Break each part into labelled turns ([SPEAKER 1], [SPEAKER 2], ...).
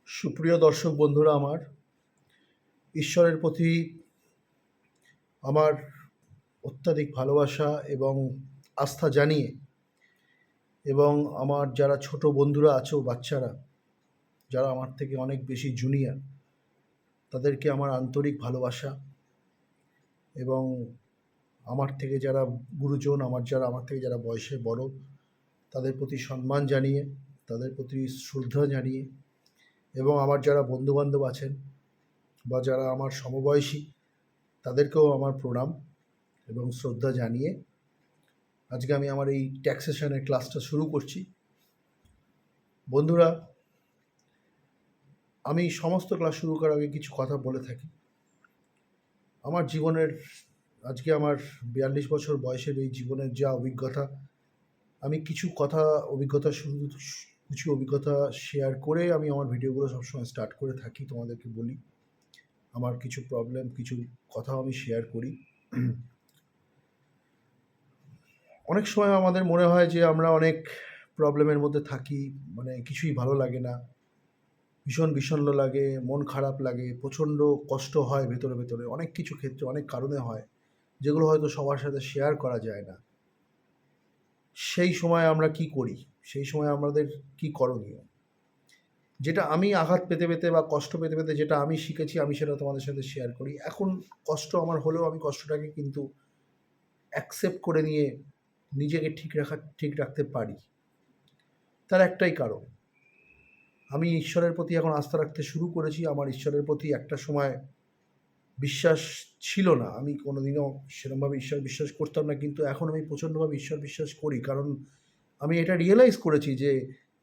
[SPEAKER 1] সুপ্রিয় দর্শক বন্ধুরা আমার, ঈশ্বরের প্রতি আমার অত্যাধিক ভালোবাসা এবং আস্থা জানিয়ে এবং আমার যারা ছোট বন্ধুরা আছো, বাচ্চারা যারা আমার থেকে অনেক বেশি জুনিয়র, তাদেরকে আমার আন্তরিক ভালোবাসা এবং আমার থেকে যারা গুরুজন, আমার থেকে যারা বয়সে বড়, তাদের প্রতি সম্মান জানিয়ে, তাদের প্রতি শ্রদ্ধা জানিয়ে এবং আমার যারা বন্ধুবান্ধব আছেন বা যারা আমার সমবয়সী, তাদেরকেও আমার প্রণাম এবং শ্রদ্ধা জানিয়ে আজকে আমি আমার এই ট্যাক্সেশনের ক্লাসটা শুরু করছি। বন্ধুরা, আমি সমস্ত ক্লাস শুরু করার আগে কিছু কথা বলে থাকি। আমার জীবনের আজকে আমার 42 বছর বয়সের এই জীবনের যা অভিজ্ঞতা, আমি কিছু অভিজ্ঞতা শেয়ার করে আমি আমার ভিডিওগুলো সবসময় স্টার্ট করে থাকি। তোমাদেরকে বলি আমার কিছু প্রবলেম, কিছু কথাও আমি শেয়ার করি। অনেক সময় আমাদের মনে হয় যে আমরা অনেক প্রবলেমের মধ্যে থাকি, মানে কিছুই ভালো লাগে না, ভীষণ বিষণ্ণ লাগে, মন খারাপ লাগে, প্রচণ্ড কষ্ট হয় ভেতরে ভেতরে, অনেক কিছু ক্ষেত্রে অনেক কারণে হয়, যেগুলো হয়তো সবার সাথে শেয়ার করা যায় না। সেই সময় আমরা কি করি? সেই সময় আমাদের কি করণীয়? যেটা আমি আঘাত পেতে পেতে বা কষ্ট পেতে পেতে যেটা আমি শিখেছি, আমি সেটা তোমাদের সাথে শেয়ার করি। এখন কষ্ট আমার হলেও আমি কষ্টটাকে কিন্তু অ্যাকসেপ্ট করে নিয়ে নিজেকে ঠিক রাখতে পারি। তার একটাই কারণ, আমি ঈশ্বরের প্রতি এখন আস্থা রাখতে শুরু করেছি। আমার ঈশ্বরের প্রতি একটা সময় বিশ্বাস ছিল না, আমি কোনোদিনও সেরকমভাবে ঈশ্বর বিশ্বাস করতাম না, কিন্তু এখন আমি প্রচণ্ডভাবে ঈশ্বর বিশ্বাস করি। কারণ আমি এটা রিয়েলাইজ করেছি যে,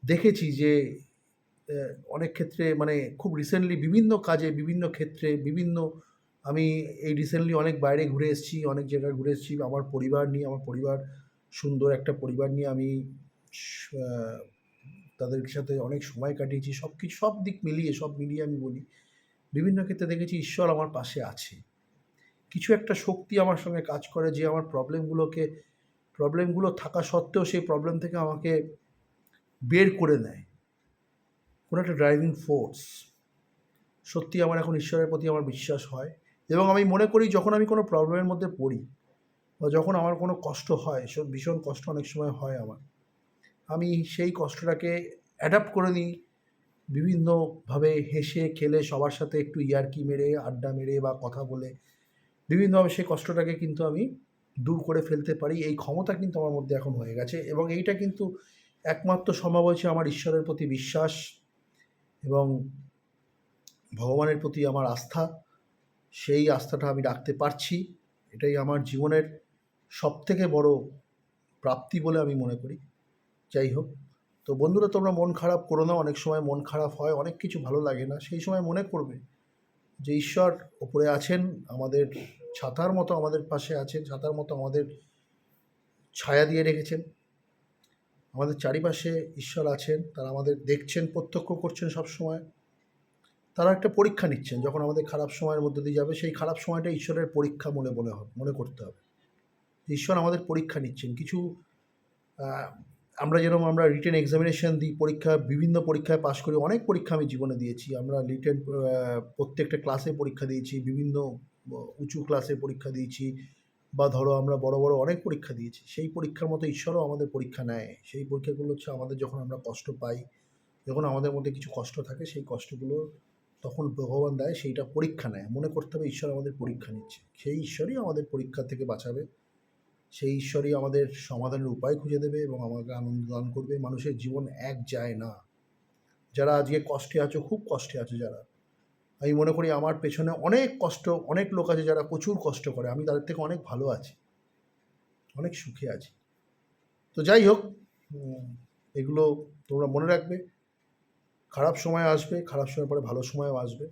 [SPEAKER 1] দেখেছি যে অনেক ক্ষেত্রে, মানে খুব রিসেন্টলি বিভিন্ন কাজে, বিভিন্ন ক্ষেত্রে, আমি এই রিসেন্টলি অনেক বাইরে ঘুরে এসেছি, অনেক জায়গায় ঘুরে এসেছি আমার পরিবার নিয়ে। আমার পরিবার, সুন্দর একটা পরিবার নিয়ে আমি তাদের সাথে অনেক সময় কাটিয়েছি। সব দিক মিলিয়ে, সব মিলিয়ে আমি বলি, বিভিন্ন ক্ষেত্রে দেখেছি ঈশ্বর আমার পাশে আছে। কিছু একটা শক্তি আমার সঙ্গে কাজ করে, যে আমার প্রবলেমগুলো থাকা সত্ত্বেও সেই প্রবলেম থেকে আমাকে বের করে নেয়, কোনো একটা ড্রাইভিং ফোর্স। সত্যি আমার এখন ঈশ্বরের প্রতি আমার বিশ্বাস হয় এবং আমি মনে করি যখন আমি কোনো প্রবলেমের মধ্যে পড়ি বা যখন আমার কোনো কষ্ট হয়, ভীষণ কষ্ট অনেক সময় হয় আমার, আমি সেই কষ্টটাকে অ্যাডাপ্ট করে নিই বিভিন্নভাবে, হেসে খেলে, সবার সাথে একটু ইয়ার্কি মেরে, আড্ডা মেরে বা কথা বলে বিভিন্নভাবে সেই কষ্টটাকে কিন্তু আমি দূর করে ফেলতে পারি। এই ক্ষমতা কিন্তু আমার মধ্যে এখন হয়ে গেছে এবং এইটা কিন্তু একমাত্র সম্ভব হয়েছে আমার ঈশ্বরের প্রতি বিশ্বাস এবং ভগবানের প্রতি আমার আস্থা। সেই আস্থাটা আমি রাখতে পারছি, এটাই আমার জীবনের সবথেকে বড় প্রাপ্তি বলে আমি মনে করি। যাই হোক, তো বন্ধুরা, তোমরা মন খারাপ করো না। অনেক সময় মন খারাপ হয়, অনেক কিছু ভালো লাগে না, সেই সময় মনে করবে যে ঈশ্বর ওপরে আছেন, আমাদের ছাতার মতো আমাদের পাশে আছেন, ছাতার মতো আমাদের ছায়া দিয়ে রেখেছেন। আমাদের চারিপাশে ঈশ্বর আছেন, তারা আমাদের দেখছেন, প্রত্যক্ষ করছেন সবসময়। তারা একটা পরীক্ষা নিচ্ছেন, যখন আমাদের খারাপ সময়ের মধ্যে দিয়ে যাবে, সেই খারাপ সময়টা ঈশ্বরের পরীক্ষা মনে করতে হবে। ঈশ্বর আমাদের পরীক্ষা নিচ্ছেন। কিছু আমরা রিটেন এক্সামিনেশন দিই, বিভিন্ন পরীক্ষায় পাশ করি। অনেক পরীক্ষা আমি জীবনে দিয়েছি। আমরা রিটেন প্রত্যেকটা ক্লাসে পরীক্ষা দিয়েছি, বিভিন্ন উঁচু ক্লাসে পরীক্ষা দিয়েছি, বা ধরো আমরা বড় বড় অনেক পরীক্ষা দিয়েছি। সেই পরীক্ষার মতো ঈশ্বরও আমাদের পরীক্ষা নেয়। সেই পরীক্ষাগুলো হচ্ছে আমাদের, যখন আমরা কষ্ট পাই, যখন আমাদের মধ্যে কিছু কষ্ট থাকে, সেই কষ্টগুলো তখন ভগবান দেয়, সেইটা পরীক্ষা নেয়। মনে করতে হবে ঈশ্বর আমাদের পরীক্ষা নিচ্ছে, সেই ঈশ্বরই আমাদের পরীক্ষা থেকে বাঁচাবে, সেই ঈশ্বরই আমাদের সমাধানের উপায় খুঁজে দেবে এবং আমাকে আনন্দ দান করবে। মানুষের জীবন এক যায় না। যারা আজকে কষ্টে আছো, খুব কষ্টে আছো যারা, আমি মনে করি আমার পেছনে অনেক লোক আছে যারা প্রচুর কষ্ট করে, আমি তাদের থেকে অনেক ভালো আছি, অনেক সুখে আছি। তো যাই হোক, এগুলো তোমরা মনে রাখবে। খারাপ সময় আসবে, খারাপ সময় পরে ভালো সময়ও আসবে।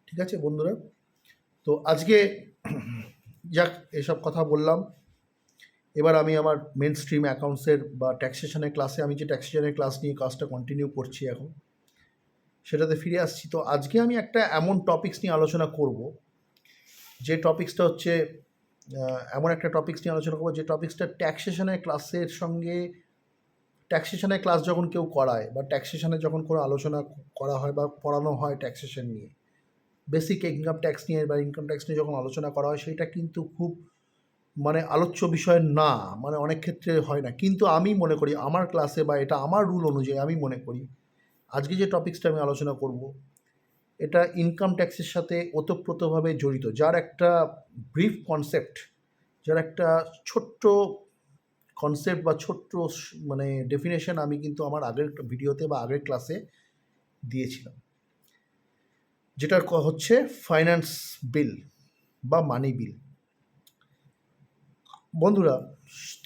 [SPEAKER 1] ঠিক আছে বন্ধুরা? তো আজকে যাক, এসব কথা বললাম। এবার আমি আমার মেন স্ট্রিম অ্যাকাউন্টসের বা ট্যাক্সেশনের ক্লাসে, আমি যে ট্যাক্সেশনের ক্লাস নিয়ে কাজটা কন্টিনিউ করছি এখন, সেটাতে ফিরে আসছি। তো আজকে আমি একটা এমন টপিকস নিয়ে আলোচনা করব, যে টপিক্সটা হচ্ছে যে টপিক্সটা ট্যাক্সেশনের ক্লাসের সঙ্গে ট্যাক্সেশনের ক্লাস যখন কেউ করায় বা ট্যাক্সেশনে যখন কোনো আলোচনা করা হয় বা পড়ানো হয় ট্যাক্সেশন নিয়ে, বেসিক ইনকাম ট্যাক্স নিয়ে বা ইনকাম ট্যাক্স নিয়ে যখন আলোচনা করা হয়, সেটা কিন্তু খুব মানে আলোচ্য বিষয় না, মানে অনেক ক্ষেত্রে হয় না। কিন্তু আমি মনে করি আমার ক্লাসে বা এটা আমার রুল অনুযায়ী আমি মনে করি আজকে যে টপিক্সটা আমি আলোচনা করব এটা ইনকাম ট্যাক্সের সাথে ওতপ্রোতভাবে জড়িত, যার একটা ব্রিফ কনসেপ্ট, যার একটা ছোট্ট কনসেপ্ট বা ছোট্ট মানে ডেফিনেশন আমি কিন্তু আমার আগের ভিডিওতে বা আগের ক্লাসে দিয়েছিলাম, যেটা হচ্ছে ফাইন্যান্স বিল বা মানি বিল। বন্ধুরা,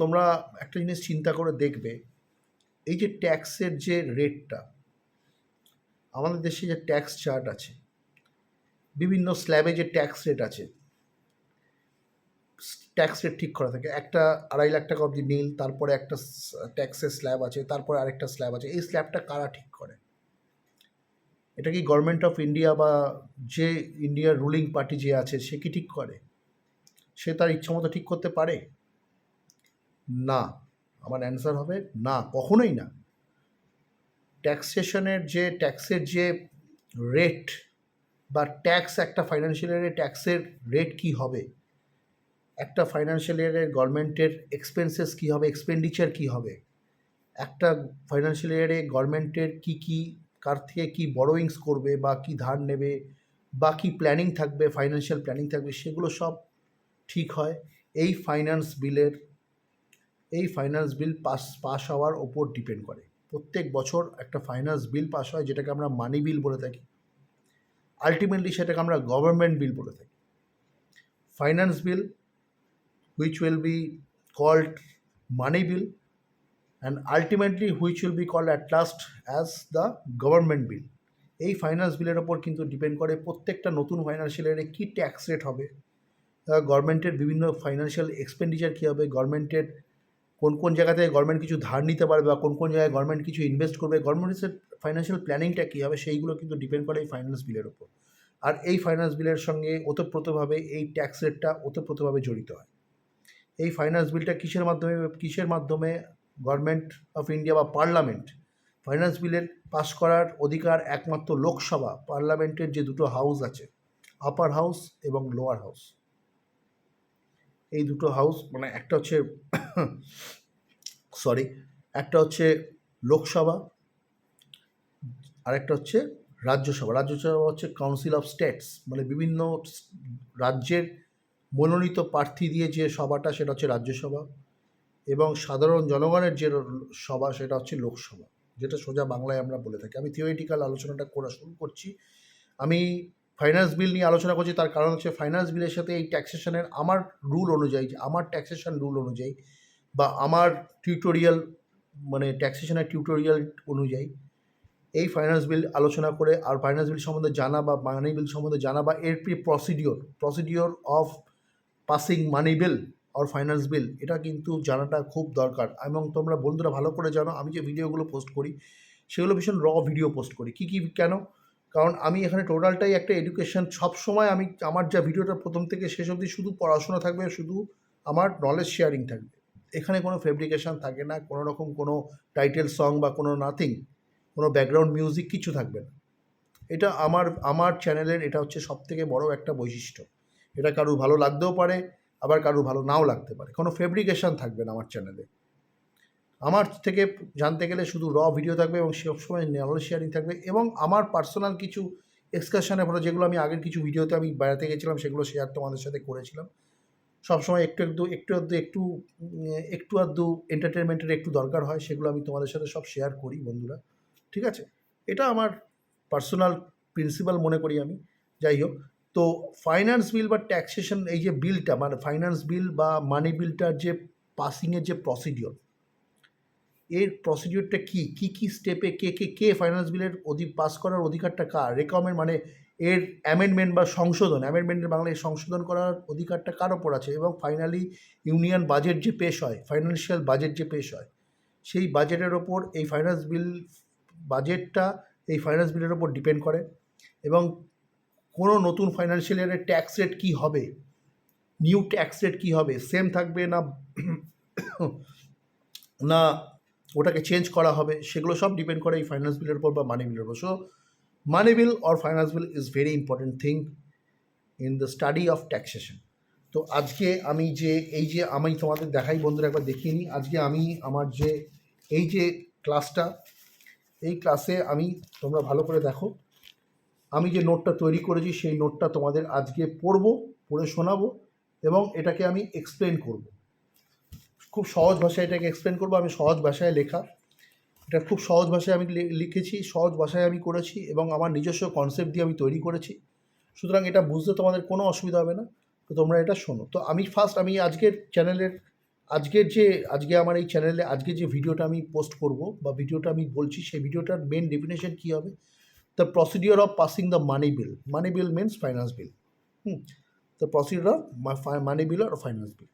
[SPEAKER 1] তোমরা একটা জিনিস চিন্তা করে দেখবে, এই যে ট্যাক্সের যে রেটটা, আমাদের দেশে যে ট্যাক্স চার্ট আছে, বিভিন্ন স্ল্যাবে যে ট্যাক্স রেট আছে, ট্যাক্স রেট ঠিক করা থাকে, একটা 2.5 লাখ টাকা অবধি নীল, তারপরে একটা ট্যাক্সের স্ল্যাব আছে, তারপরে আরেকটা স্ল্যাব আছে। এই স্ল্যাবটা কারা ঠিক করে? এটা কি গভর্নমেন্ট অফ ইন্ডিয়া বা যে ইন্ডিয়ার রুলিং পার্টি যে আছে সে কি ঠিক করে? সে তার ইচ্ছামতো ঠিক করতে পারে? না। আমার অ্যান্সার হবে না, কখনোই না। ট্যাক্সের যে রেট বা ট্যাক্স, একটা ফাইন্যান্সিয়াল ইয়ারে ট্যাক্সের রেট কি হবে, একটা ফাইন্যান্সিয়াল ইয়ারের গভর্নমেন্টের এক্সপেন্সেস কী হবে, এক্সপেন্ডিচার কী হবে, একটা ফাইন্যান্সিয়াল ইয়ারে গভর্নমেন্টের কী কার থেকে কী বরোয়িংস করবে বা কী ধার নেবে বা কী প্ল্যানিং থাকবে, ফাইন্যান্সিয়াল প্ল্যানিং থাকবে, সেগুলো সব ঠিক হয় এই ফাইন্যান্স বিল পাস হওয়ার ওপর ডিপেন্ড করে। প্রত্যেক বছর একটা ফাইন্যান্স বিল পাস হয়, যেটাকে আমরা মানি বিল বলে থাকি। আলটিমেটলি সেটাকে আমরা গভর্নমেন্ট বিল বলে থাকি। Finance bill which will be called money bill and ultimately which will be called at last as the government bill. এই ফাইন্যান্স বিলের ওপর কিন্তু ডিপেন্ড করে প্রত্যেকটা নতুন ফাইন্যান্সিয়াল ইয়ারে কী ট্যাক্স রেট হবে, গভর্নমেন্টের বিভিন্ন ফাইন্যান্সিয়াল এক্সপেন্ডিচার কী হবে, গভর্নমেন্টের কোন জায়গা থেকে গভর্নমেন্ট কিছু ধার নিতে পারবে বা কোন জায়গায় গভর্নমেন্ট কিছু ইনভেস্ট করবে, গভর্নমেন্টের ফাইন্যান্সিয়াল প্ল্যানিংটা কী হবে, সেইগুলো কিন্তু ডিপেন্ড করে এই ফাইন্যান্স বিলের ওপর। আর এই ফাইন্যান্স বিলের সঙ্গে ওতপ্রোতভাবে এই ট্যাক্স রেটটা ওতপ্রোতভাবে জড়িত হয়। এই ফাইন্যান্স বিলটা কিসের মাধ্যমে গভর্নমেন্ট অফ ইন্ডিয়া বা পার্লামেন্ট, ফাইন্যান্স বিলের পাস করার অধিকার একমাত্র লোকসভা, পার্লামেন্টের যে দুটো হাউস আছে, আপার হাউস এবং লোয়ার হাউস, এই দুটো হাউস, মানে একটা হচ্ছে একটা হচ্ছে লোকসভা আর একটা হচ্ছে রাজ্যসভা। রাজ্যসভা হচ্ছে কাউন্সিল অফ স্টেটস, মানে বিভিন্ন রাজ্যের মনোনীত প্রার্থী দিয়ে যে সভাটা, সেটা হচ্ছে রাজ্যসভা, এবং সাধারণ জনগণের যে সভা সেটা হচ্ছে লোকসভা, যেটা সোজা বাংলায় আমরা বলে থাকি। আমি থিওরিটিক্যাল আলোচনাটা করা শুরু করছি। আমি ফাইন্যান্স বিল নিয়ে আলোচনা করছি, তার কারণ হচ্ছে ফাইন্যান্স বিলের সাথে এই ট্যাক্সেশনের আমার রুল অনুযায়ী, আমার ট্যাক্সেশন রুল অনুযায়ী বা আমার টিউটোরিয়াল, মানে ট্যাক্সেশনের টিউটোরিয়াল অনুযায়ী এই ফাইন্যান্স বিল আলোচনা করে, আর ফাইন্যান্স বিল সম্বন্ধে জানা বা মানি বিল সম্বন্ধে জানা বা এর procedure of passing money bill আর ফাইন্যান্স বিল, এটা কিন্তু জানাটা খুব দরকার। এবং তোমরা বন্ধুরা ভালো করে জানো, আমি যে ভিডিওগুলো পোস্ট করি সেগুলো ভীষণ ভিডিও পোস্ট করি। কেন? কারণ আমি এখানে টোটালটাই একটা এডুকেশন। সবসময় আমি আমার যা ভিডিওটা প্রথম থেকে শেষ অবধি শুধু পড়াশোনা থাকবে, শুধু আমার নলেজ শেয়ারিং থাকবে। এখানে কোনো ফেব্রিকেশন থাকে না, কোনো রকম কোনো টাইটেল সং বা কোনো নাথিং, কোনো ব্যাকগ্রাউন্ড মিউজিক কিছু থাকবে না। এটা আমার চ্যানেলের এটা হচ্ছে সবথেকে বড় একটা বৈশিষ্ট্য। এটা কারুর ভালো লাগতেও পারে, আবার কারুর ভালো নাও লাগতে পারে। কোনো ফেব্রিকেশন থাকবে না আমার চ্যানেলে। আমার থেকে জানতে গেলে শুধু ভিডিও থাকবে এবং সবসময় নলেজ শেয়ারিং থাকবে, এবং আমার পার্সোনাল কিছু এক্সকারশনের ফটো, যেগুলো আমি আগের কিছু ভিডিওতে আমি বেড়াতে গেছিলাম সেগুলো শেয়ার তোমাদের সাথে করেছিলাম। সবসময় একটু আধটু এন্টারটেনমেন্টের একটু দরকার হয়, সেগুলো আমি তোমাদের সাথে সব শেয়ার করি বন্ধুরা, ঠিক আছে? এটা আমার পার্সোনাল প্রিন্সিপাল মনে করি আমি। যাই হোক, তো ফাইন্যান্স বিল বা ট্যাক্সেশন, এই যে বিলটা, মানে ফাইন্যান্স বিল বা মানি বিলটার যে পাসিংয়ের যে প্রসিডিওর, এর প্রসিডিওরটা কী স্টেপে কে ফাইন্যান্স বিলের পাস করার অধিকারটা কার, রেকমেন্ড মানে এর অ্যামেন্ডমেন্ট বা সংশোধন, অ্যামেন্ডমেন্টের বাংলায় সংশোধন করার অধিকারটা কার ওপর আছে, এবং ফাইনালি ইউনিয়ন বাজেট যে পেশ হয়, ফাইন্যান্সিয়াল বাজেট যে পেশ হয়, সেই বাজেটের ওপর এই ফাইন্যান্স বিলের ওপর ডিপেন্ড করে। এবং কোনো নতুন ফাইন্যান্সিয়াল ইয়ারের ট্যাক্স রেট কী হবে, নিউ ট্যাক্স রেট কী হবে, সেম থাকবে না ওটাকে চেঞ্জ করা হবে, সেগুলো সব ডিপেন্ড করে এই ফাইন্যান্স বিলের উপর বা মানি বিলের উপর। So money bill or finance bill is very important thing in the study of taxation. তো আজকে আমি আমি তোমাদের দেখাই বন্ধুরা, একবার দেখিয়ে নিই। আজকে আমি আমার এই যে ক্লাসটা, এই ক্লাসে আমি, তোমরা ভালো করে দেখো, আমি যে নোটটা তৈরি করেছি সেই নোটটা তোমাদের আজকে পড়ে শোনাবো এবং এটাকে আমি এক্সপ্লেন করব। খুব সহজ ভাষায় এটাকে এক্সপ্লেন করবো। আমি সহজ ভাষায় লেখা, এটা খুব সহজ ভাষায় আমি লিখেছি, সহজ ভাষায় আমি করেছি এবং আমার নিজস্ব কনসেপ্ট দিয়ে আমি তৈরি করেছি। সুতরাং এটা বুঝতে তোমাদের কোনো অসুবিধা হবে না। তো তোমরা এটা শোনো। তো আমি আজকের চ্যানেলের আজকে আমার এই চ্যানেলে আজকে যে ভিডিওটা আমি পোস্ট করব বা ভিডিওটা আমি বলছি, সেই ভিডিওটার মেন ডেফিনেশন কী হবে? The procedure of passing the money bill. Money bill means finance bill. The procedure of money bill আর ফাইন্যান্স বিল।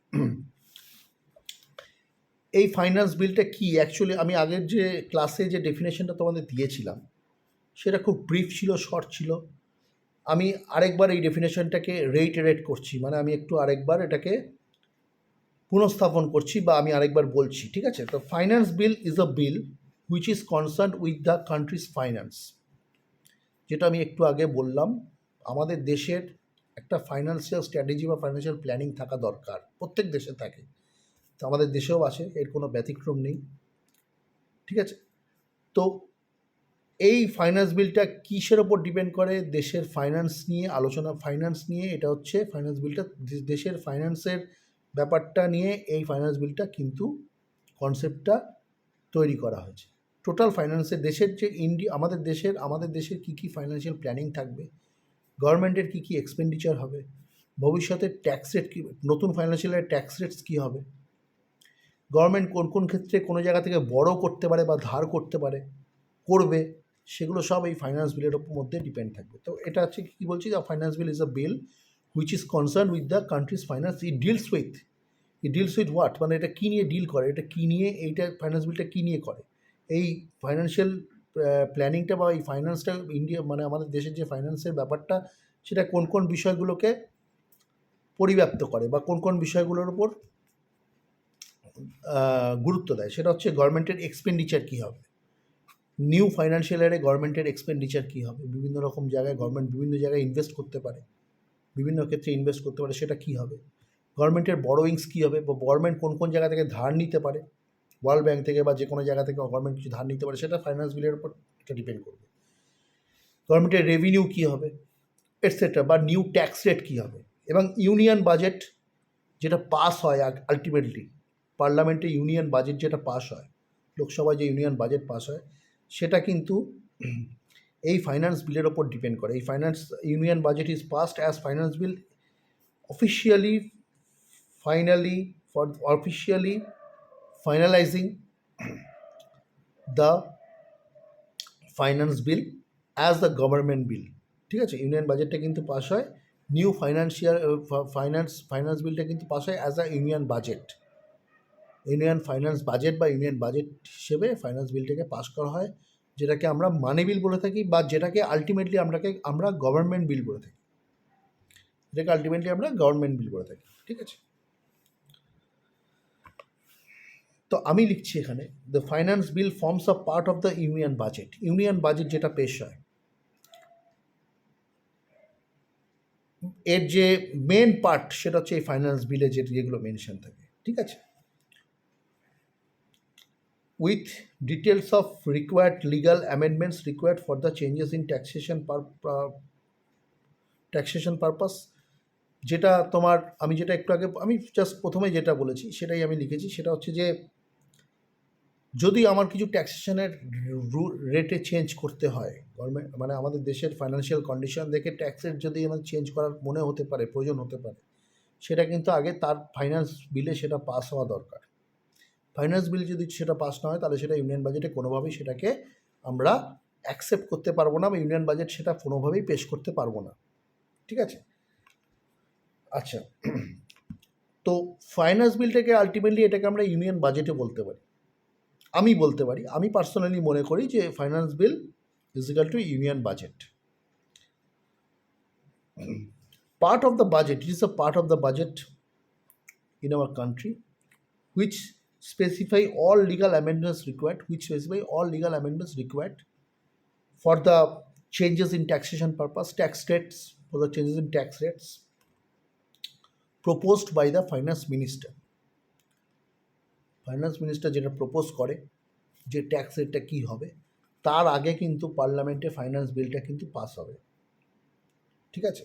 [SPEAKER 1] এই ফাইন্যান্স বিলটা কি অ্যাকচুয়ালি? আমি আগের যে ক্লাসে যে ডেফিনেশনটা তোমাদের দিয়েছিলাম সেটা খুব ব্রিফ ছিল, শর্ট ছিল। আমি আরেকবার এই ডেফিনেশনটাকে রেইটারেট করছি, মানে আমি একটু আরেকবার এটাকে পুনঃস্থাপন করছি বা আমি আরেকবার বলছি, ঠিক আছে? তো finance bill is a bill which is concerned with the countries finance. যেটা আমি একটু আগে বললাম, আমাদের দেশের একটা ফাইন্যান্সিয়াল স্ট্র্যাটেজি বা ফাইন্যান্সিয়াল প্ল্যানিং থাকা দরকার, প্রত্যেক দেশে থাকে। তো আমাদের দেশেও আছে, এর কোনো ব্যতিক্রম নেই, ঠিক আছে? তো এই ফাইন্যান্স বিলটা কিসের ওপর ডিপেন্ড করে? দেশের ফাইন্যান্স নিয়ে আলোচনা, ফাইন্যান্স নিয়ে, এটা হচ্ছে ফাইন্যান্স বিলটা দেশের ফাইন্যান্সের ব্যাপারটা নিয়ে এই ফাইন্যান্স বিলটা কিন্তু কনসেপ্টটা তৈরি করা হয়েছে। টোটাল ফাইন্যান্সের দেশের যে আমাদের দেশের কী কী ফাইন্যান্সিয়াল প্ল্যানিং থাকবে, গভর্নমেন্টের কী কী এক্সপেন্ডিচার হবে, ভবিষ্যতে ট্যাক্স রেট কী, নতুন ফাইন্যান্সিয়াল ট্যাক্স রেটস কী হবে, গভর্নমেন্ট কোন কোন ক্ষেত্রে কোনো জায়গা থেকে বড় করতে পারে বা ধার করতে পারে, করবে, সেগুলো সব এই ফাইন্যান্স বিলের মধ্যে ডিপেন্ড থাকবে। তো এটা হচ্ছে কী বলছি, the finance bill is a bill which is concern with the countries finance. It deals with what, মানে এটা কী নিয়ে ডিল করে, এটা কী নিয়ে, এইটা ফাইন্যান্স বিলটা কী নিয়ে করে, এই ফাইন্যান্সিয়াল প্ল্যানিংটা বা এই ফাইন্যান্সটা ইন্ডিয়া, মানে আমাদের দেশের যে ফাইন্যান্সের ব্যাপারটা, সেটা কোন কোন বিষয়গুলোকে পরিব্যাপ্ত করে বা কোন কোন বিষয়গুলোর উপর গুরুত্ব দেয়। সেটা হচ্ছে গভর্নমেন্টের এক্সপেন্ডিচার কী হবে, নিউ ফাইন্যান্সিয়াল ইয়ারে গভর্নমেন্টের এক্সপেন্ডিচার কী হবে, বিভিন্ন রকম জায়গায় গভর্নমেন্ট বিভিন্ন জায়গায় ইনভেস্ট করতে পারে, বিভিন্ন ক্ষেত্রে ইনভেস্ট করতে পারে, সেটা কী হবে, গভর্নমেন্টের বড়োয়িংস কী হবে, বা গভর্নমেন্ট কোন কোন জায়গা থেকে ধার নিতে পারে, ওয়ার্ল্ড ব্যাঙ্ক থেকে বা যে কোনো জায়গা থেকে গভর্নমেন্ট কিছু ধার নিতে পারে, সেটা ফাইন্যান্স বিলের উপর এটা ডিপেন্ড করবে। গভর্নমেন্টের রেভিনিউ কী হবে এটসেট্রা, বা নিউ ট্যাক্স রেট কী হবে, এবং ইউনিয়ন বাজেট যেটা পাস হয় আলটিমেটলি পার্লামেন্টে, ইউনিয়ন বাজেট যেটা পাস হয়, লোকসভায় যে ইউনিয়ন বাজেট পাস হয়, সেটা কিন্তু এই ফাইন্যান্স বিলের ওপর ডিপেন্ড করে। এই union budget is passed as finance bill officially finalizing the finance bill as the government bill, ঠিক আছে? ইউনিয়ন বাজেটটা কিন্তু পাস হয়, নিউ ফাইন্যান্স বিলটা কিন্তু পাস হয় as a union finance budget বা ইউনিয়ন বাজেট হিসেবে ফাইন্যান্স বিলটাকে পাস করা হয়, যেটাকে আমরা মানি বিল বলে থাকি, বা যেটাকে আলটিমেটলি আমরা গভর্নমেন্ট বিল বলে থাকি, ঠিক আছে? তো আমি লিখছি এখানে, the finance bill forms a part of the union budget যেটা পেশ হয়, এর যে মেন পার্ট সেটা হচ্ছে এই ফাইন্যান্স বিলে যেগুলো মেনশন থাকে, ঠিক আছে? With details of required legal amendments required for the changes in taxation purpose. যেটা আমি যেটা একটু আগে আমি জাস্ট প্রথমে যেটা বলেছি সেটাই আমি লিখেছি, সেটা হচ্ছে যে যদি আমার কিছু ট্যাক্সেশনের রেটে চেঞ্জ করতে হয়, গভর্নমেন্ট মানে আমাদের দেশের ফাইন্যান্সিয়াল কন্ডিশন দেখে ট্যাক্সের যদি আমার চেঞ্জ করার মনে হতে পারে, প্রয়োজন হতে পারে, সেটা কিন্তু আগে তার ফাইন্যান্স বিলে সেটা পাস হওয়া দরকার। ফাইন্যান্স বিল যদি সেটা পাস না হয়, তাহলে সেটা ইউনিয়ন বাজেটে কোনোভাবেই সেটাকে আমরা অ্যাকসেপ্ট করতে পারবো না, বা ইউনিয়ন বাজেট সেটা কোনোভাবেই পেশ করতে পারবো না, ঠিক আছে? আচ্ছা, তো ফাইন্যান্স বিলটাকে আলটিমেটলি এটাকে আমরা ইউনিয়ন বাজেটে বলতে পারি, আমি পার্সোনালি মনে করি যে finance bill is equal to union budget. It is a part of the budget in our country which specify all legal amendments required, which specify all legal amendments required for the changes in taxation purpose, tax rates, for the changes in tax rates proposed by the finance minister. Finance minister যেটা propose করে যে tax রেটটা কী হবে, তার আগে কিন্তু পার্লামেন্টে finance বিলটা কিন্তু পাস হবে। ঠিক আছে,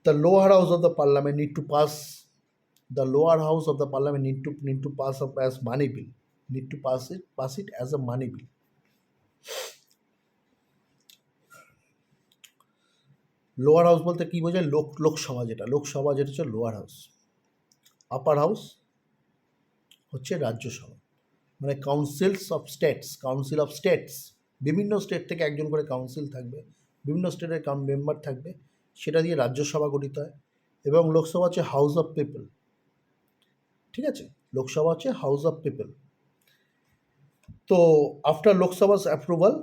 [SPEAKER 1] the lower house of the parliament need to pass the lower house of the parliament need to pass up as money bill, need to pass it as a money bill. Lower house বলতে কী বোঝায়? লোকসভা যেটা হচ্ছে lower house, আপার house হচ্ছে রাজ্যসভা, মানে council of states, বিভিন্ন state থেকে একজন করে কাউন্সিল থাকবে, বিভিন্ন স্টেটের মেম্বার থাকবে, সেটা দিয়ে রাজ্যসভা গঠিত হয়। এবং লোকসভা হচ্ছে হাউস অফ পিপল। ঠিক আছে, লোকসভা হচ্ছে হাউস অফ পিপল। তো after Lok Sabha's approval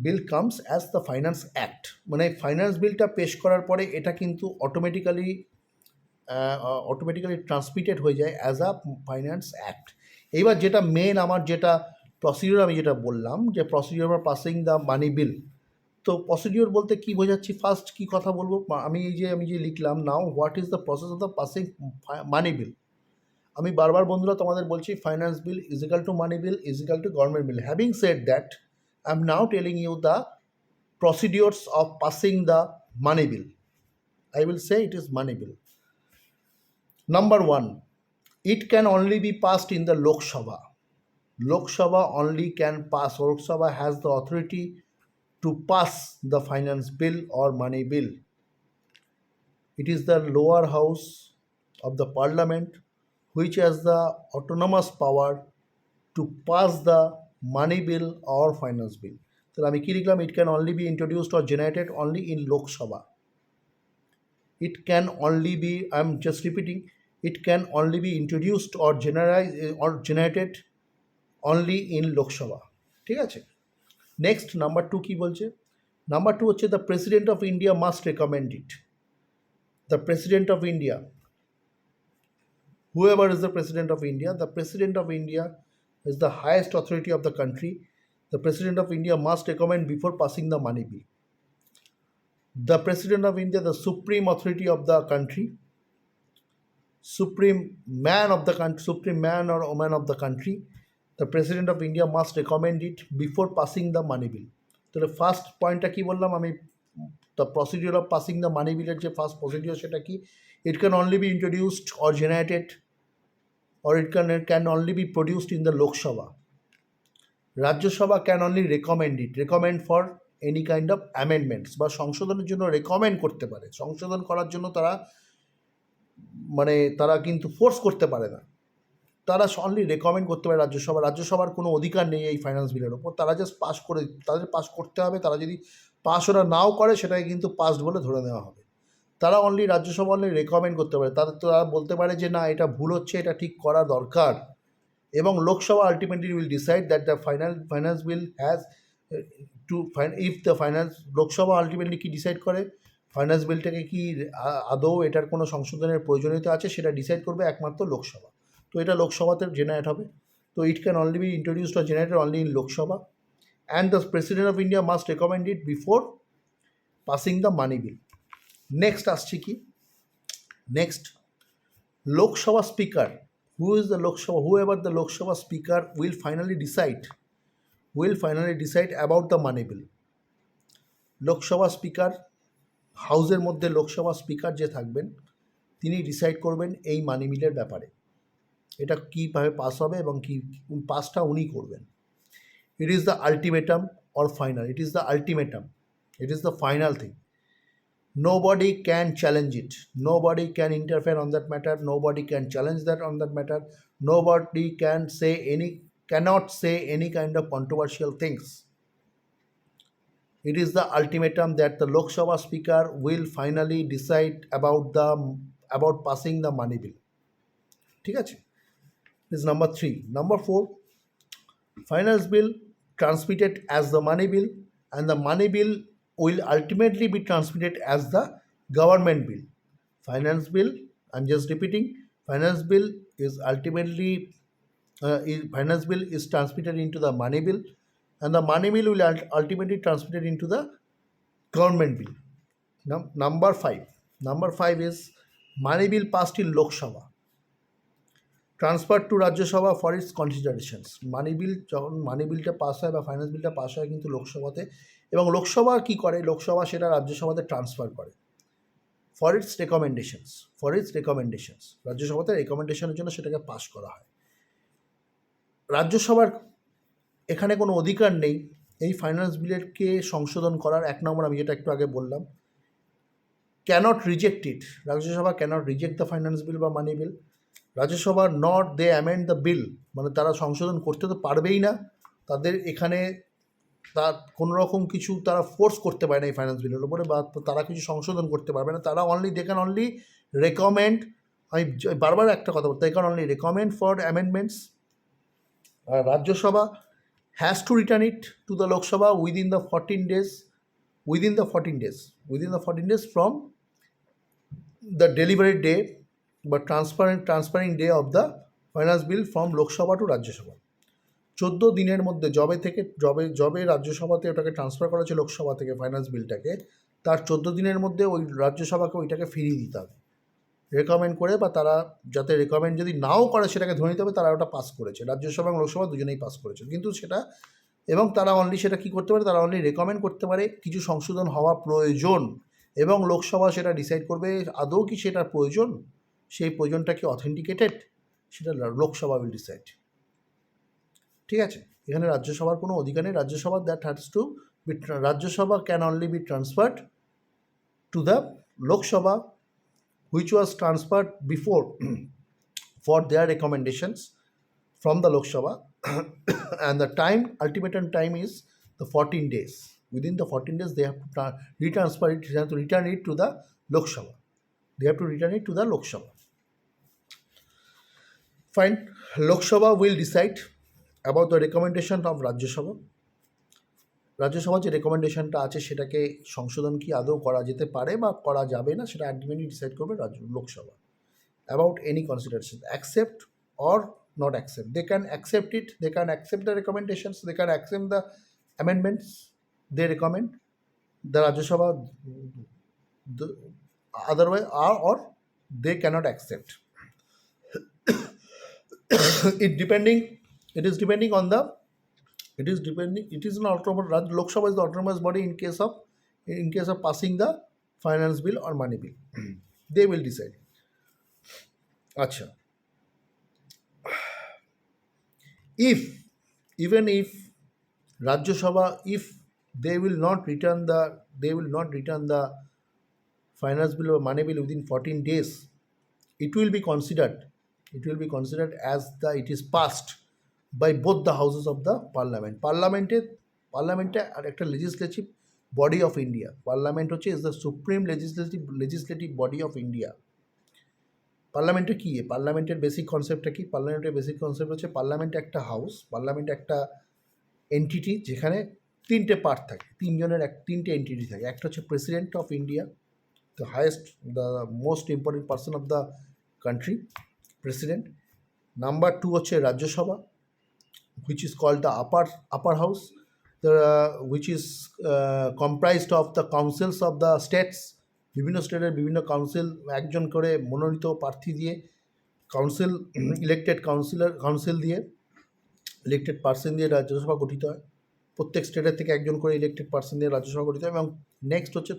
[SPEAKER 1] bill comes as the finance act, মানে ফাইন্যান্স বিলটা পেশ করার পরে এটা কিন্তু অটোমেটিক্যালি ট্রান্সমিটেড হয়ে যায় অ্যাজ আ ফাইন্যান্স অ্যাক্ট। এইবার যেটা মেন আমার যেটা প্রসিডিওর, আমি যেটা বললাম যে procedure for passing the money bill, তো প্রসিডিওর বলতে কী বোঝাচ্ছি, ফার্স্ট কী কথা বলবো, আমি যে লিখলাম now what is the process of the passing money bill. আমি বারবার বন্ধুরা তোমাদের বলছি finance bill is equal to money bill is equal to government bill. Having said that, I am now telling you the procedures of passing the money bill. I will say it is money bill. Number one, it can only be passed in the Lok Sabha. Lok Sabha only can pass, Lok Sabha has the authority to pass the finance bill or money bill. It is the lower house of the parliament which has the autonomous power to pass the money bill or finance bill. তাহলে আমি কি লিখলাম? It can only be introduced or generated only in Lok Sabha. It can only be, I am just repeating, it can only be introduced or generated only in Lok Sabha. ঠিক আছে, next number two কী বলছে? Number two হচ্ছে the president of India must recommend it. The president of India, whoever is the president of India is the highest authority of the country. The President of India must recommend before passing the money bill. The President of India, the supreme authority of the country, supreme man or woman of the country, the President of India must recommend it before passing the money bill. তাহলে first পয়েন্টটা কী বললাম আমি, the procedure of passing the মানি বিলের যে first procedure সেটা কি? It can only be introduced or generated or it can only be produced in the Lok Sabha. Rajya Sabha can only recommend for any kind of amendments বা সংশোধনের জন্য recommend করতে পারে, সংশোধন করার জন্য তারা কিন্তু ফোর্স করতে পারে না, তারা অনলি রেকমেন্ড করতে পারে। রাজ্যসভার কোনো অধিকার নেই এই ফাইন্যান্স বিলের ওপর, তারা জাস্ট তাদের পাস করতে হবে। তারা যদি পাস ওরা নাও করে সেটাকে কিন্তু পাসড বলে ধরে নেওয়া হবে। তারা রাজ্যসভা অনলি রেকমেন্ড করতে পারে, তারা বলতে পারে যে না এটা ভুল হচ্ছে, এটা ঠিক করা দরকার। এবং Lok Sabha ultimately will decide that the finance bill has Lok Sabha ultimately কি ডিসাইড করে, ফাইন্যান্স বিলটাকে কি আদৌ এটার কোনো সংশোধনের প্রয়োজনীয়তা আছে সেটা ডিসাইড করবে একমাত্র লোকসভা। তো এটা লোকসভাতে জেনারেট হবে। তো it can only be introduced or generated only in Lok Sabha and the president of India must recommend it before passing the money bill. Next আসছে কি? Next, Lok Sabha speaker, whoever the Lok Sabha speaker will finally decide about the money bill. Lok Sabha speaker, হাউসের মধ্যে Lok Sabha speaker যে থাকবেন তিনি decide করবেন এই মানি বিলের ব্যাপারে, এটা কীভাবে পাস হবে এবং কি পাসটা উনি করবেন। It is the ultimatum or final, it is the final thing. Nobody can challenge it. Nobody can interfere on that matter. Nobody can challenge that on that matter. Nobody cannot say any kind of controversial things. It is the ultimatum that the Lok Sabha speaker will finally decide about passing the money bill. ঠিক আছে? This is number 3. Number 4, finance bill transmitted as the money bill, and the money bill will ultimately be transmitted as the government bill. Finance bill, I'm just repeating, finance bill is ultimately finance bill is transmitted into the money bill, and the money bill will ultimately transmitted into the government bill. Now, number 5. Number 5 is money bill passed in Lok Sabha, transfer to Rajya Sabha for its considerations. Money bill যখন মানি বিলটা pass হয় বা finance বিলটা pass হয় কিন্তু লোকসভাতে, এবং লোকসভা কী করে, লোকসভা সেটা রাজ্যসভাতে ট্রান্সফার করে ফর ইটস রেকমেন্ডেশনস, রাজ্যসভাতে রেকমেন্ডেশনের জন্য সেটাকে পাস করা হয়। রাজ্যসভার এখানে কোনো অধিকার নেই এই ফাইন্যান্স বিলেরকে সংশোধন করার। 1 নম্বর আমি যেটা একটু আগে বললাম, cannot reject it, Rajya Sabha cannot reject the finance bill বা money bill. Rajya Sabha not they amend the bill, মানে তারা সংশোধন করতে তো পারবেই না, তাদের এখানে তার কোনো রকম কিছু তারা ফোর্স করতে পারে না এই ফাইন্যান্স বিলের উপরে, বা তারা কিছু সংশোধন করতে পারবে না। তারা দে ক্যান অনলি রেকমেন্ড, আমি বারবার একটা কথা বলতে, they can only recommend for amendments. আর Rajya Sabha has to return it to the Lok Sabha within the 14 days from the delivery day বা transferring day of the finance bill from Lok Sabha to Rajya Sabha. 14 দিনের মধ্যে যবে রাজ্যসভাতে ওটাকে ট্রান্সফার করা হচ্ছে লোকসভা থেকে ফাইন্যান্স বিলটাকে, তার 14 দিনের মধ্যে ওই রাজ্যসভাকে ওইটাকে ফিরিয়ে দিতে হবে রেকমেন্ড করে, বা তারা যাতে রেকমেন্ড যদি নাও করে সেটাকে ধরে নিতে হবে তারা ওটা পাস করেছে, রাজ্যসভা এবং লোকসভা দুজনেই পাস করেছে। কিন্তু সেটা, এবং তারা অনলি সেটা কী করতে পারে, তারা অনলি রেকমেন্ড করতে পারে কিছু সংশোধন হওয়া প্রয়োজন, এবং লোকসভা সেটা ডিসাইড করবে আদৌ কি সেটা প্রয়োজন, সেই প্রয়োজনটা কি অথেন্টিকেটেড, সেটা লোকসভা উইল ডিসাইড। ঠিক আছে, এখানে রাজ্যসভার কোনো অধিকার নেই। Rajya Sabha Rajya Sabha can only be transferred to the Lok Sabha which was transferred before for their recommendations from the Lok Sabha and the ultimate time is the 14 days. Within the 14 days they have to retransfer it, they have to return it to the Lok Sabha. Fine, Lok Sabha will decide about the recommendation of Rajya Sabha. রাজ্যসভার যে রেকমেন্ডেশনটা আছে সেটাকে সংশোধন কি আদৌ করা যেতে পারে বা করা যাবে না, সেটা আলটিমেটলি ডিসাইড করবে Lok Sabha. About any consideration, accept or not accept, they can accept it, they can accept the recommendations, they can accept the amendments they recommend the Rajya Sabha, otherwise or they cannot accept. It is depending on the it is an autonomous, Lok Sabha is the autonomous body in case of passing the finance bill or money bill. They will decide. Acha, even if Rajya Sabha, if they will not return the finance bill or money bill within 14 days, it will be considered as it is passed by both the houses of the parliament. Parliament আর একটা legislative body of India. Parliament হচ্ছে is the supreme legislative body of India. পার্লামেন্টে কি, পার্লামেন্টের basic কনসেপ্টটা কি? পার্লামেন্টের basic concept হচ্ছে parliament একটা হাউস, পার্লামেন্ট একটা এন্টিটি যেখানে 3টে পার্ট থাকে, 3টে এন্টিটি থাকে। একটা হচ্ছে president of India, the most important person of the country, president. Number 2 হচ্ছে Rajya Sabha, which is called the upper house, which is comprised of the councils of the states. বিভিন্ন স্টেটের বিভিন্ন কাউন্সিল একজন করে মনোনীত প্রার্থী দিয়ে কাউন্সিল দিয়ে ইলেক্টেড পার্সন দিয়ে রাজ্যসভা গঠিত হয়। প্রত্যেক স্টেটের থেকে একজন করে ইলেক্টেড পার্সন দিয়ে রাজ্যসভা গঠিত হয়। এবং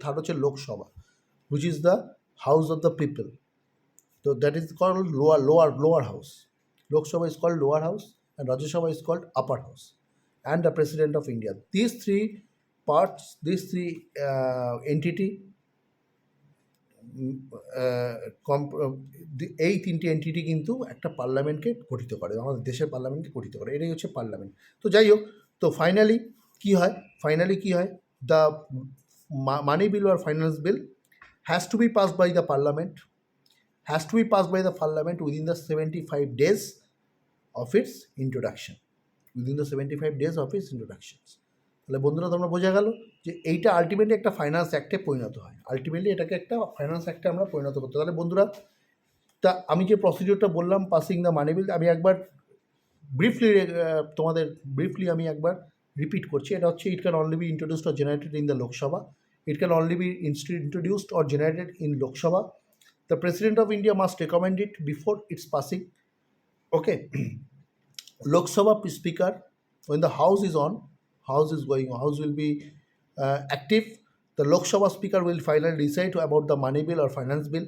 [SPEAKER 1] থার্ড হচ্ছে Lok Sabha, which is the house of the people. So that is called lower house. Lok Sabha is called lower house and Rajya Sabha is called upper house, and the president of India. These three parts, entity, এই 3টে entity কিন্তু একটা পার্লামেন্টকে গঠিত করে, আমাদের দেশের পার্লামেন্টকে গঠিত করে। এটাই হচ্ছে পার্লামেন্ট। তো যাই হোক, তো ফাইনালি কি হয়, the money bill or finance bill has to be passed by the parliament within the 75 days of its introduction. তাহলে বন্ধুরা তোমরা বোঝা গেল যে এইটা আলটিমেটলি একটা ফাইন্যান্স অ্যাক্টে পরিণত হয়, এটাকে একটা ফাইন্যান্স অ্যাক্টে আমরা পরিণত করতে। তাহলে বন্ধুরা, তা আমি যে প্রসিডিওরটা বললাম পাসিং দ্য মানি বিল, আমি একবার ব্রিফলি তোমাদের ব্রিফলি আমি একবার রিপিট করছি। এটা হচ্ছে it can only be introduced or generated in the Lok Sabha, it can only be introduced or generated in Lok Sabha. The President of India must recommend it before its passing. Okay. Lok Sabha Speaker, when the House is on, House is going on, House will be active. The Lok Sabha Speaker will finally decide about the money bill or finance bill.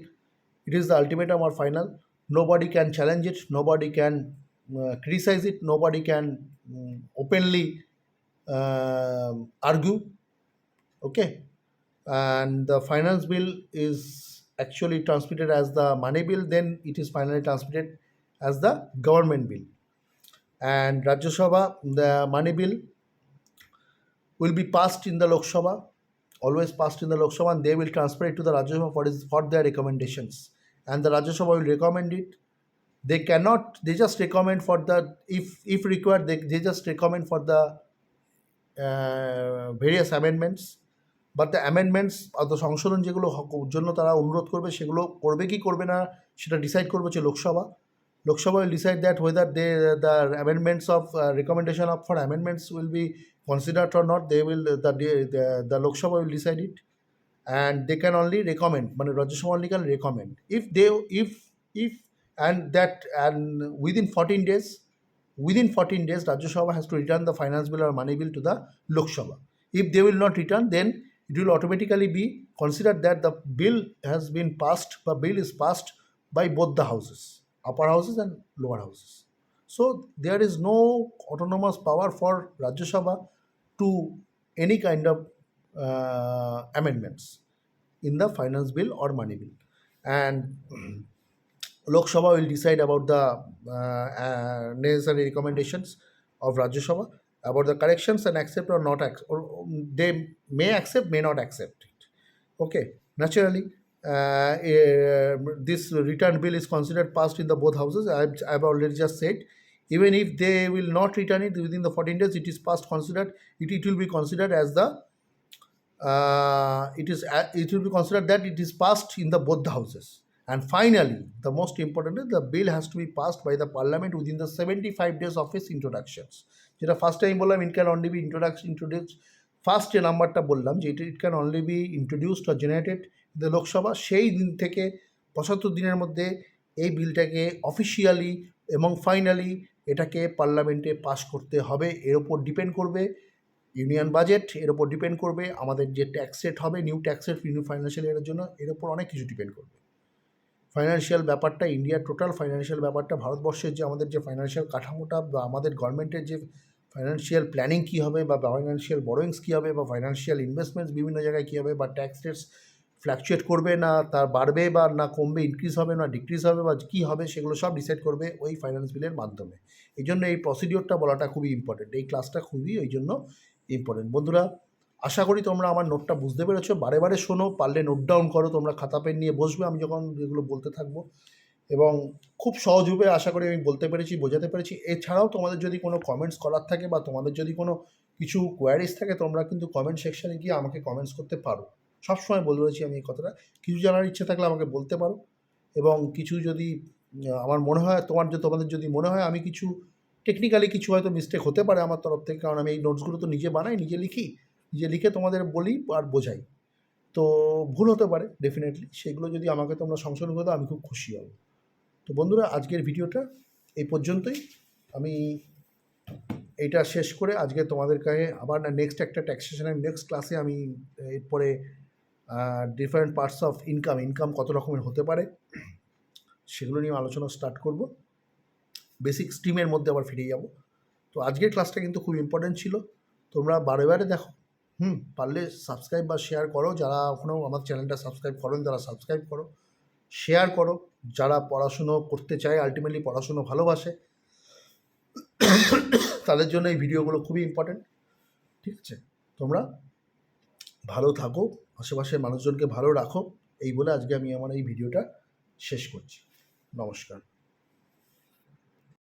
[SPEAKER 1] It is the ultimatum or final. Nobody can challenge it, nobody can criticize it, nobody can openly argue. Okay. And the finance bill is actually transmitted as the money bill, then it is finally transmitted as the government bill. And Rajya Sabha, the money bill will be passed in the Lok Sabha, always passed in the Lok Sabha, and they will transfer it to the Rajya Sabha for their recommendations. And the Rajya Sabha will recommend it. They cannot, they just recommend for the, if required, they just recommend for the various amendments. But the amendments অত সংশোধন যেগুলো জন্য তারা অনুরোধ করবে সেগুলো করবে কি করবে না সেটা ডিসাইড করবে হচ্ছে Lok Sabha. Lok Sabha will decide that whether the amendments of recommendation of for amendments will be considered or not, they will the Lok Sabha will decide it and they can only recommend, মানে Rajya Sabha only can recommend if and that and within 14 days Rajya Sabha has to return the finance bill or money bill to the Lok Sabha. If they will not return, then it will automatically be considered that the bill has been passed, the bill is passed by both the houses, upper houses and lower houses. So there is no autonomous power for Rajya Sabha to any kind of amendments in the finance bill or money bill. And Lok Sabha will decide about the necessary recommendations of Rajya Sabha about the corrections and accept or not accept, or they may accept, may not accept it. Okay, naturally, this return bill is considered passed in the both houses. I've already just said, even if they will not return it within the 14 days, it is passed considered. It will be considered as the it will be considered that it is passed in the both the houses. And finally, the most important is the bill has to be passed by the parliament within the 75 days of its introductions. যেটা first time বললাম it can only be introduce, first যে নাম্বারটা বললাম যে it can only be introduced or generated in the Lok Sabha, সেই দিন থেকে 75 দিনের মধ্যে এই বিলটাকে অফিসিয়ালি এবং ফাইনালি এটাকে পার্লামেন্টে পাস করতে হবে। এর ওপর ডিপেন্ড করবে ইউনিয়ন বাজেট, এর ওপর ডিপেন্ড করবে আমাদের যে ট্যাক্স রেট হবে, new tax rate new financial ইয়ারের জন্য, এর ওপর অনেক কিছু ডিপেন্ড করবে। ফাইন্যান্সিয়াল ব্যাপারটা, ইন্ডিয়ার টোটাল ফাইন্যান্সিয়াল ব্যাপারটা, ভারতবর্ষের যে আমাদের যে ফাইন্যান্সিয়াল কাঠামোটা বা আমাদের গভর্নমেন্টের যে ফাইন্যান্সিয়াল প্ল্যানিং কী হবে বা ফাইন্যান্সিয়াল বরোয়িংস কী হবে বা ফাইন্যান্সিয়াল ইনভেস্টমেন্টস বিভিন্ন জায়গায় কী হবে, বা ট্যাক্স রেটস ফ্ল্যাকচুয়েট করবে না তার বাড়বে বা না কমবে, ইনক্রিজ হবে না ডিক্রিজ হবে বা কী হবে, সেগুলো সব ডিসাইড করবে ওই ফাইন্যান্স বিলের মাধ্যমে। এই জন্য এই প্রসিডিওরটা বলাটা খুবই ইম্পর্টেন্ট, এই ক্লাসটা খুবই ওই জন্য ইম্পর্টেন্ট। বন্ধুরা, আশা করি তোমরা আমার নোটটা বুঝতে পেরেছো, বারে বারে শোনো, পারলে নোট ডাউন করো, তোমরা খাতা পেন নিয়ে বসবে আমি যখন এগুলো বলতে থাকবো, এবং খুব সহজভাবে আশা করি আমি বলতে পেরেছি, বোঝাতে পেরেছি। এছাড়াও তোমাদের যদি কোনো কমেন্টস করার থাকে বা তোমাদের যদি কোনো কিছু কোয়ারিজ থাকে, তোমরা কিন্তু কমেন্ট সেকশানে গিয়ে আমাকে কমেন্টস করতে পারো। সবসময় বলে রয়েছি আমি এই কথাটা, কিছু জানার ইচ্ছে থাকলে আমাকে বলতে পারো, এবং কিছু যদি আমার মনে হয় তোমাদের যদি মনে হয় আমি কিছু টেকনিক্যালি কিছু হয়তো মিস্টেক হতে পারে আমার তরফ থেকে, কারণ আমি এই নোটসগুলো তো নিজে বানাই, নিজে লিখে তোমাদের বলি আর বোঝাই, তো ভুল হতে পারে ডেফিনেটলি, সেগুলো যদি আমাকে তোমরা সংশোধন করে দাও আমি খুব খুশি হব। তো বন্ধুরা, আজকের ভিডিওটা এই পর্যন্তই। আমি এইটা শেষ করে আজকে তোমাদের কাছে আবার নেক্সট একটা ট্যাক্সেশনের নেক্সট ক্লাসে আমি এরপরে ডিফারেন্ট পার্টস অফ ইনকাম কত রকমের হতে পারে সেগুলো নিয়ে আলোচনা স্টার্ট করব, বেসিক স্ট্রিমের মধ্যে আবার ফিরে যাব। তো আজকের ক্লাসটা কিন্তু খুব ইম্পর্টেন্ট ছিল, তোমরা বারে বারে দেখো, পারলে সাবস্ক্রাইব বা শেয়ার করো, যারা এখনও আমার চ্যানেলটা সাবস্ক্রাইব করেন তারা সাবস্ক্রাইব করো, শেয়ার করো, যারা পড়াশুনো করতে চায়, আলটিমেটলি পড়াশুনো ভালোবাসে, তাদের জন্য এই ভিডিওগুলো খুবই ইম্পর্টেন্ট। ঠিক আছে, তোমরা ভালো থাকো, আশেপাশের মানুষজনকে ভালো রাখো, এই বলে আজকে আমি আমার এই ভিডিওটা শেষ করছি। নমস্কার।